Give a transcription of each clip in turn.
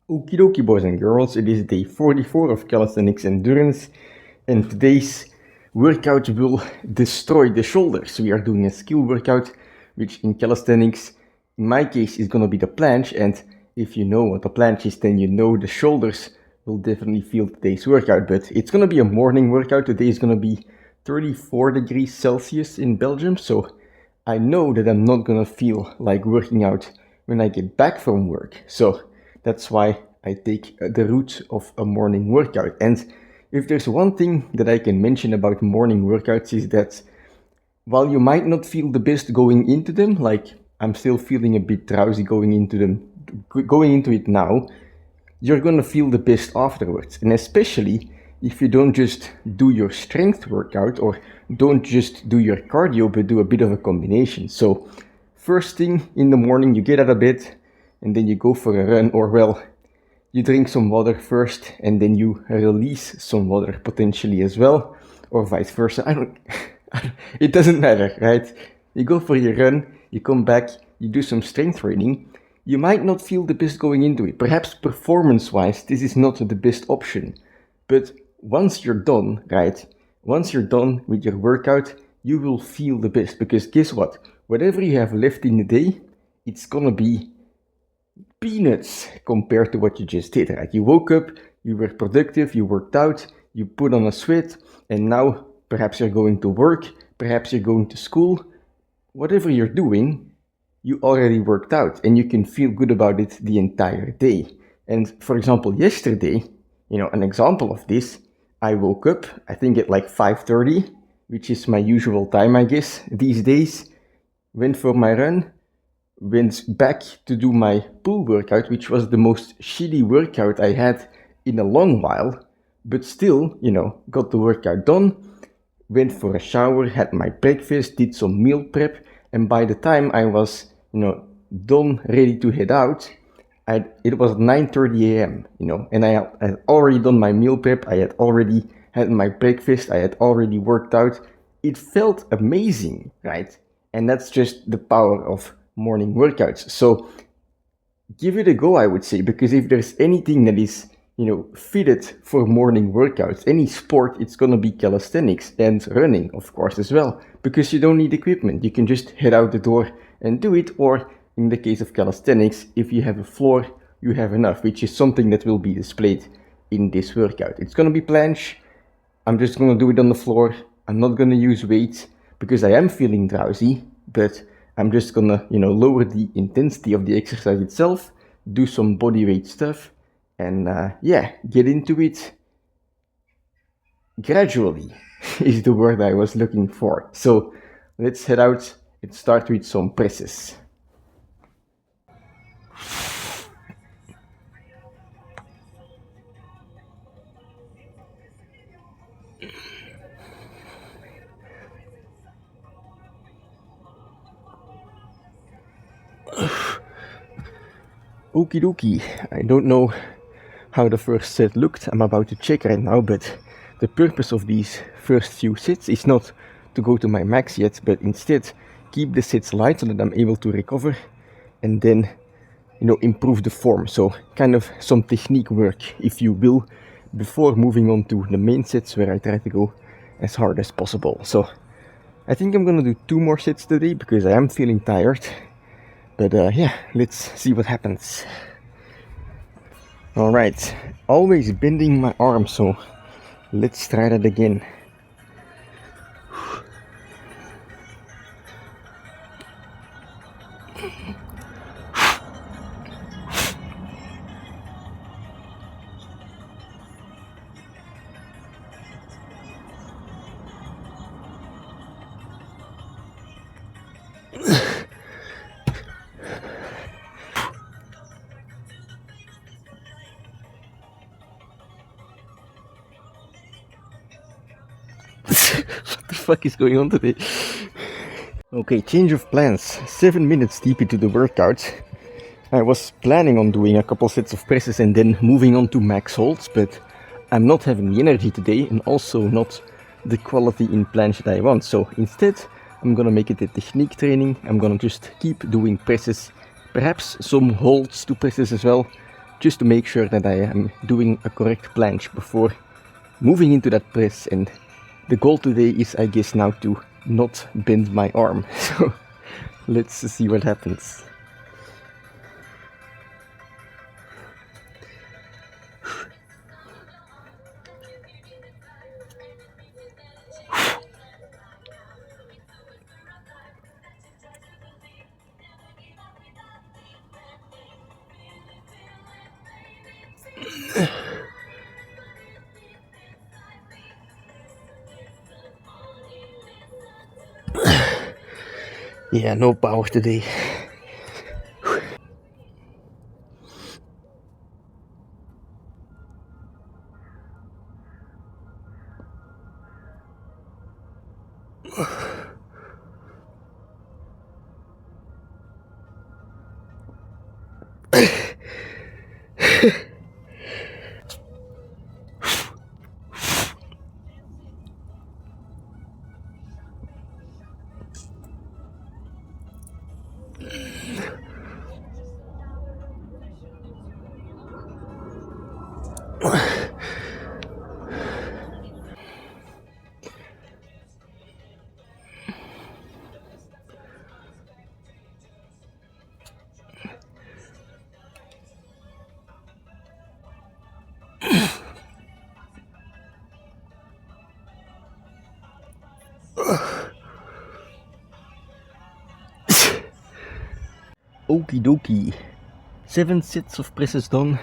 Okie dokie, boys and girls, it is day 44 of Calisthenics Endurance, and today's workout will destroy the shoulders. We are doing a skill workout, which in calisthenics, in my case, is gonna be the planche, and if you know what the planche is, then you know the shoulders will definitely feel today's workout, but it's gonna be a morning workout. Today is gonna be 34 degrees Celsius in Belgium, so I know that I'm not gonna feel like working out when I get back from work. So that's why I take the route of a morning workout. And if there's one thing that I can mention about morning workouts is that while you might not feel the best going into them, like I'm still feeling a bit drowsy going into it now, you're gonna feel the best afterwards. And especially if you don't just do your strength workout or don't just do your cardio, but do a bit of a combination. So first thing in the morning, you get out of bed and then you go for a run, or well, you drink some water first and then you release some water potentially as well, or vice versa. It doesn't matter, right? You go for your run, you come back, you do some strength training. You might not feel the best going into it. Perhaps performance-wise, this is not the best option. But once you're done, right? Once you're done with your workout, you will feel the best. Because guess what? Whatever you have left in the day, it's gonna be peanuts compared to what you just did, right? You woke up, you were productive, you worked out, you put on a sweat, and now perhaps you're going to work, perhaps you're going to school. Whatever you're doing, you already worked out and you can feel good about it the entire day. And for example, yesterday, an example of this, I woke up, I think at like 5:30, which is my usual time, I guess, these days, went for my run, went back to do my pool workout, which was the most shitty workout I had in a long while, but still, got the workout done, went for a shower, had my breakfast, did some meal prep, and by the time I was, done, ready to head out, it was 9:30 a.m., and I had already done my meal prep, I had already had my breakfast, I had already worked out. It felt amazing, right? And that's just the power of morning workouts. So give it a go, I would say, because if there's anything that is, fitted for morning workouts, any sport, it's gonna be calisthenics and running, of course, as well, because you don't need equipment. You can just head out the door and do it, or in the case of calisthenics, if you have a floor, you have enough, which is something that will be displayed in this workout. It's gonna be planche. I'm just gonna do it on the floor. I'm not gonna use weights because I am feeling drowsy, but I'm just gonna, lower the intensity of the exercise itself, do some body weight stuff, and get into it gradually is the word I was looking for. So let's head out and start with some presses. Okie dokie, I don't know how the first set looked. I'm about to check right now, but the purpose of these first few sets is not to go to my max yet, but instead keep the sets light so that I'm able to recover and then, improve the form. So kind of some technique work, if you will, before moving on to the main sets where I try to go as hard as possible. So I think I'm gonna do 2 more sets today because I am feeling tired. But let's see what happens. Alright, always bending my arm, so let's try that again. What the fuck is going on today? Okay, change of plans. 7 minutes deep into the workout. I was planning on doing a couple sets of presses and then moving on to max holds, but I'm not having the energy today and also not the quality in planche that I want. So instead, I'm gonna make it a technique training. I'm gonna just keep doing presses, perhaps some holds to presses as well, just to make sure that I am doing a correct planche before moving into that press. And the goal today is, I guess, now to not bend my arm. So let's see what happens. Yeah, no power today. Okie dokie. 7 sets of presses done.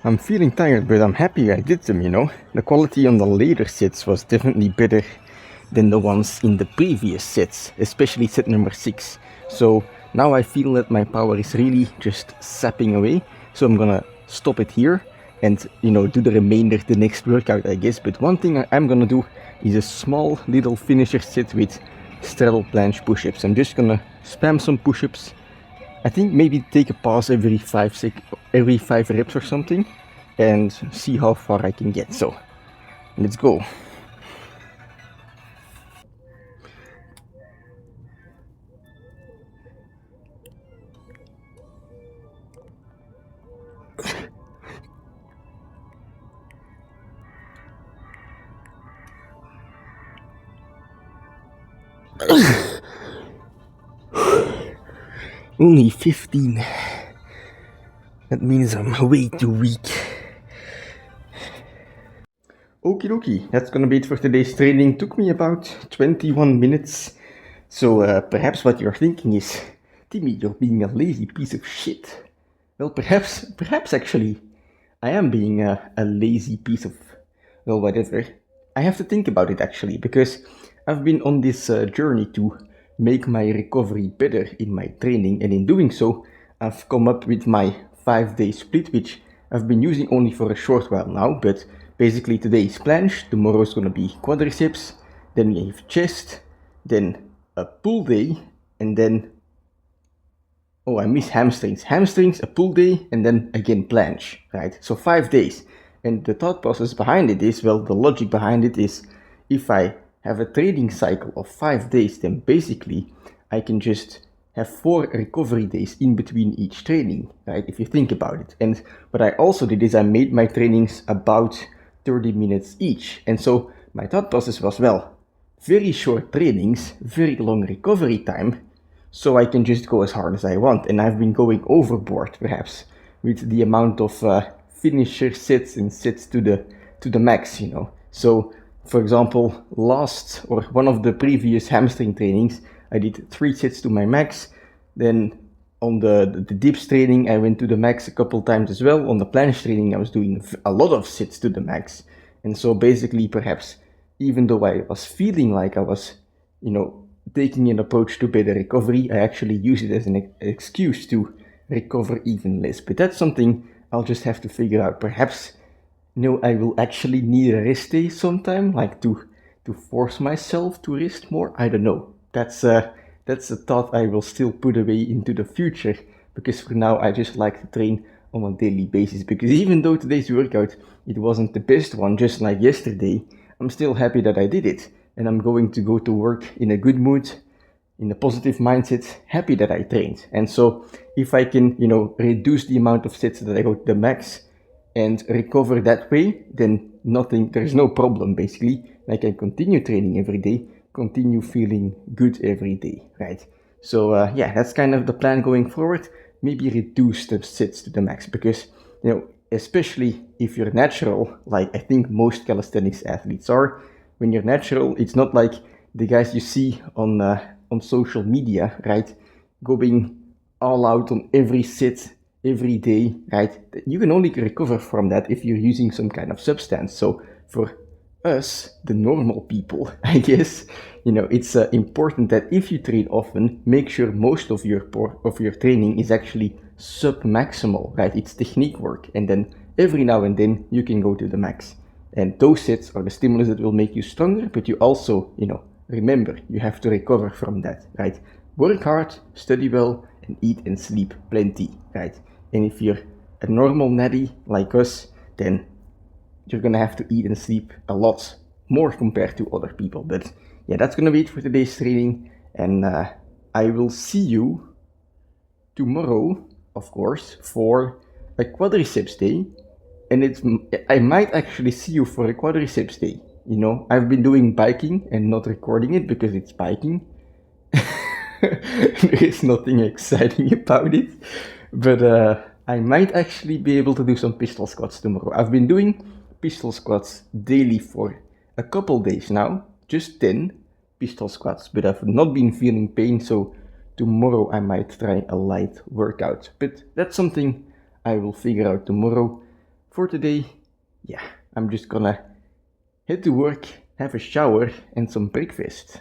I'm feeling tired, but I'm happy I did them, you know. The quality on the later sets was definitely better than the ones in the previous sets, especially set number 6. So now I feel that my power is really just sapping away. So I'm gonna stop it here and, you know, do the remainder the next workout, I guess. But one thing I'm gonna do is a small little finisher set with straddle planche push-ups. I'm just gonna spam some push-ups. I think maybe take a pause every 5 reps or something and see how far I can get. So let's go. Only 15. That means I'm way too weak. Okie dokie, that's gonna be it for today's training. Took me about 21 minutes. So perhaps what you're thinking is, Timmy, you're being a lazy piece of shit. Well, perhaps actually, I am being a lazy piece of, well, whatever. I have to think about it actually, because I've been on this journey to make my recovery better in my training, and in doing so, I've come up with my 5-day split, which I've been using only for a short while now, but basically today is planche, tomorrow is gonna be quadriceps, then we have chest, then a pull day, and then, oh, I miss hamstrings. Hamstrings, a pull day, and then again planche, right? So 5 days. And the thought process behind it is, well, the logic behind it is, if I have a training cycle of 5 days, then basically I can just have 4 recovery days in between each training, right? If you think about it. And what I also did is I made my trainings about 30 minutes each. And so my thought process was, well, very short trainings, very long recovery time, so I can just go as hard as I want. And I've been going overboard, perhaps, with the amount of finisher sets and sets to the max, you know. So, for example, one of the previous hamstring trainings, I did 3 sets to my max. Then on the dips training, I went to the max a couple times as well. On the planche training, I was doing a lot of sets to the max. And so basically, perhaps, even though I was feeling like I was, you know, taking an approach to better recovery, I actually use it as an excuse to recover even less. But that's something I'll just have to figure out. Perhaps, no, I will actually need a rest day sometime, like to force myself to rest more. I don't know. That's a thought I will still put away into the future, because for now I just like to train on a daily basis. Because even though today's workout, it wasn't the best one, just like yesterday, I'm still happy that I did it, and I'm going to go to work in a good mood, in a positive mindset, happy that I trained. And so if I can, reduce the amount of sets that I go to the max and recover that way, then there's no problem basically. I can continue training every day, continue feeling good every day, right? So that's kind of the plan going forward. Maybe reduce the sets to the max because, especially if you're natural, like I think most calisthenics athletes are, when you're natural, it's not like the guys you see on social media, right? Going all out on every set every day, right? You can only recover from that if you're using some kind of substance. So for us, the normal people, I guess, it's important that if you train often, make sure most of your training is actually sub-maximal, right? It's technique work, and then every now and then you can go to the max. And those sets are the stimulus that will make you stronger, but you also, remember, you have to recover from that, right? Work hard, study well, and eat and sleep plenty, right? And if you're a normal natty like us, then you're gonna have to eat and sleep a lot more compared to other people. But yeah, that's gonna be it for today's training, and I will see you tomorrow, of course, for a quadriceps day. And I might actually see you for a quadriceps day. I've been doing biking and not recording it because it's biking. There is nothing exciting about it, but I might actually be able to do some pistol squats tomorrow. I've been doing pistol squats daily for a couple days now, just 10 pistol squats, but I've not been feeling pain, so tomorrow I might try a light workout. But that's something I will figure out tomorrow. For today, I'm just gonna head to work, have a shower and some breakfast.